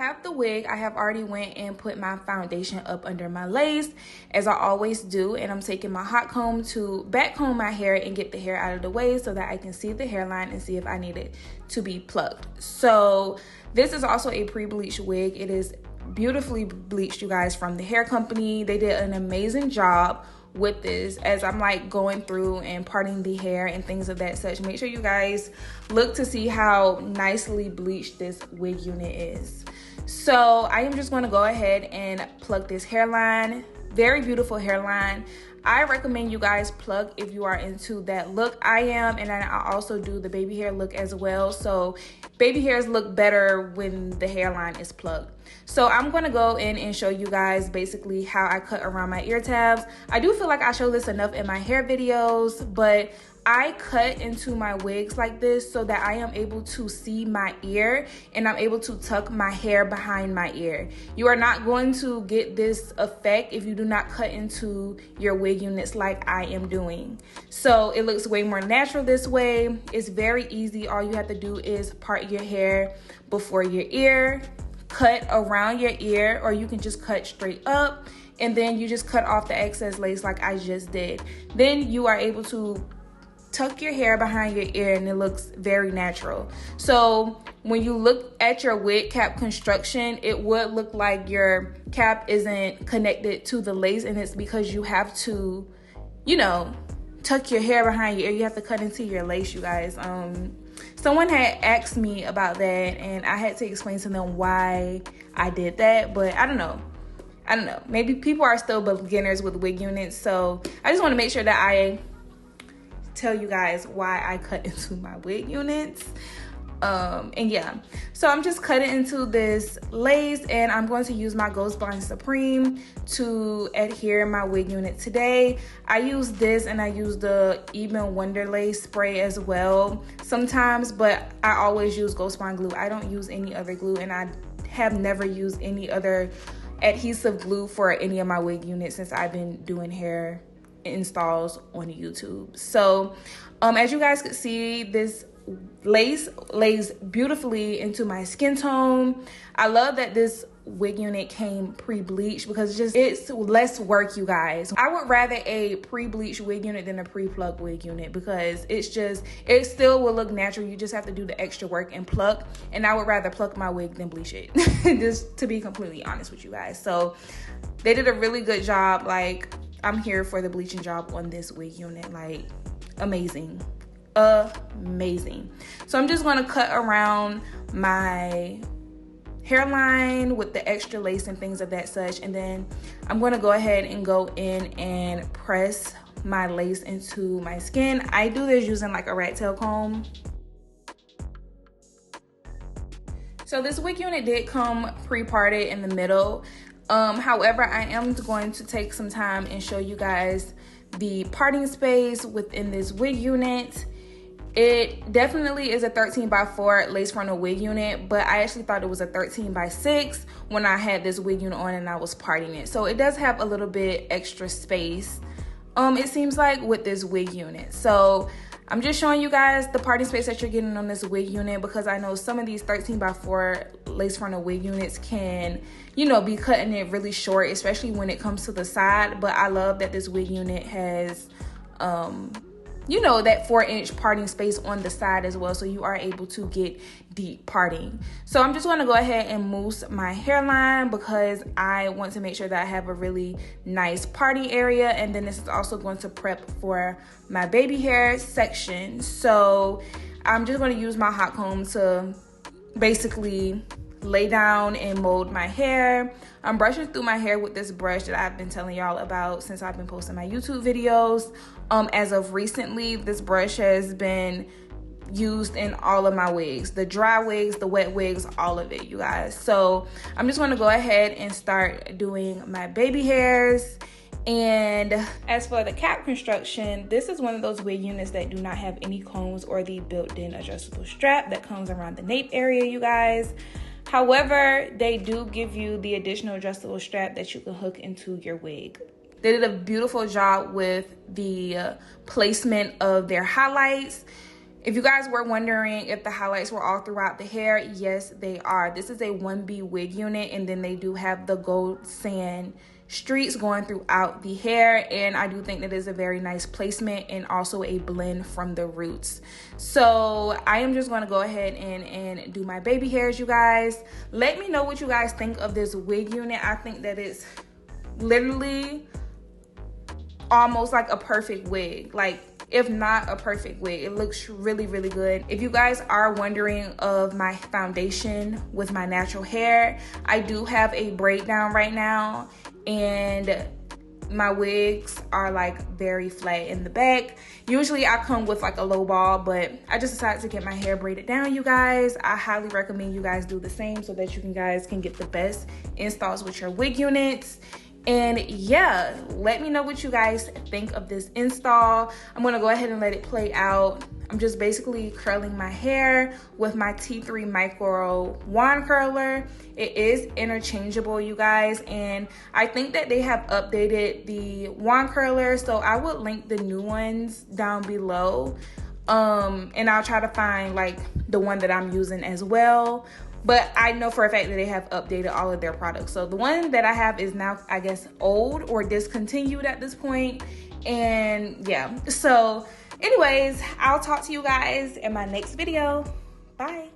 have the wig. I have already went and put my foundation up under my lace, as I always do, and I'm taking my hot comb to back comb my hair and get the hair out of the way so that I can see the hairline and see if I need it to be plucked. So this is also a pre-bleached wig. It is beautifully bleached, you guys, from the hair company. They did an amazing job with this. As I'm like going through and parting the hair and things of that such, make sure you guys look to see how nicely bleached this wig unit is. So I am just going to go ahead and pluck this hairline. Very beautiful hairline. I recommend you guys pluck if you are into that look. I am, and I also do the baby hair look as well. So baby hairs look better when the hairline is plucked. So I'm going to go in and show you guys basically how I cut around my ear tabs. I do feel like I show this enough in my hair videos, but I cut into my wigs like this so that I am able to see my ear and I'm able to tuck my hair behind my ear. You are not going to get this effect if you do not cut into your wig units like I am doing. So it looks way more natural this way. It's very easy. All you have to do is part your hair before your ear, cut around your ear, or you can just cut straight up, and then you just cut off the excess lace like I just did. Then you are able to tuck your hair behind your ear and it looks very natural. So when you look at your wig cap construction, it would look like your cap isn't connected to the lace, and it's because you have to, you know, tuck your hair behind your ear. You have to cut into your lace, you guys. Someone had asked me about that and I had to explain to them why I did that, but I don't know. Maybe people are still beginners with wig units, so I just want to make sure that I tell you guys why I cut into my wig units. And yeah, so I'm just cutting into this lace, and I'm going to use my Ghost Blonde Supreme to adhere my wig unit today. I use this, and I use the Even Wonder Lace spray as well sometimes, but I always use Ghost Blonde glue. I don't use any other glue, and I have never used any other adhesive glue for any of my wig units since I've been doing hair installs on YouTube. So as you guys could see, this lace lays beautifully into my skin tone. I love that this wig unit came pre-bleached because it's less work, you guys. I would rather a pre-bleached wig unit than a pre-plucked wig unit because it still will look natural. You just have to do the extra work and pluck, and I would rather pluck my wig than bleach it. Just to be completely honest with you guys. So they did a really good job. Like, I'm here for the bleaching job on this wig unit. Like, amazing. So I'm just going to cut around my hairline with the extra lace and things of that such, and then I'm going to go ahead and go in and press my lace into my skin. I do this using like a rat tail comb. So this wig unit did come pre-parted in the middle. However, I am going to take some time and show you guys the parting space within this wig unit. It definitely is a 13x4 lace frontal wig unit, but I actually thought it was a 13x6 when I had this wig unit on and I was parting it. So it does have a little bit extra space, it seems like, with this wig unit. So I'm just showing you guys the parting space that you're getting on this wig unit, because I know some of these 13x4 lace frontal wig units can, you know, be cutting it really short, especially when it comes to the side. But I love that this wig unit has, you know, that 4-inch parting space on the side as well, so you are able to get deep parting. So I'm just going to go ahead and mousse my hairline because I want to make sure that I have a really nice parting area, and then this is also going to prep for my baby hair section. So I'm just going to use my hot comb to basically lay down and mold my hair. I'm brushing through my hair with this brush that I've been telling y'all about since I've been posting my YouTube videos. As of recently, this brush has been used in all of my wigs, the dry wigs, the wet wigs, all of it, you guys. So I'm just going to go ahead and start doing my baby hairs. And as for the cap construction, this is one of those wig units that do not have any combs or the built-in adjustable strap that comes around the nape area, you guys. However, they do give you the additional adjustable strap that you can hook into your wig. They did a beautiful job with the placement of their highlights. If you guys were wondering if the highlights were all throughout the hair, yes, they are. This is a 1B wig unit, and then they do have the gold sand streaks going throughout the hair, and I do think that is a very nice placement and also a blend from the roots. So I am just going to go ahead and do my baby hairs, you guys. Let me know what you guys think of this wig unit. I think that it's literally almost like a perfect wig, like if not a perfect wig. It looks really, really good. If you guys are wondering of my foundation with my natural hair, I do have a breakdown right now, and my wigs are like very flat in the back. Usually I come with like a low ball, but I just decided to get my hair braided down, you guys. I highly recommend you guys do the same so that you guys can get the best installs with your wig units. And yeah, let me know what you guys think of this install. I'm gonna go ahead and let it play out. I'm just basically curling my hair with my T3 micro wand curler. It is interchangeable, you guys, and I think that they have updated the wand curler, so I would link the new ones down below. And I'll try to find like the one that I'm using as well. But I know for a fact that they have updated all of their products. So the one that I have is now, I guess, old or discontinued at this point. And yeah, so anyways, I'll talk to you guys in my next video. Bye.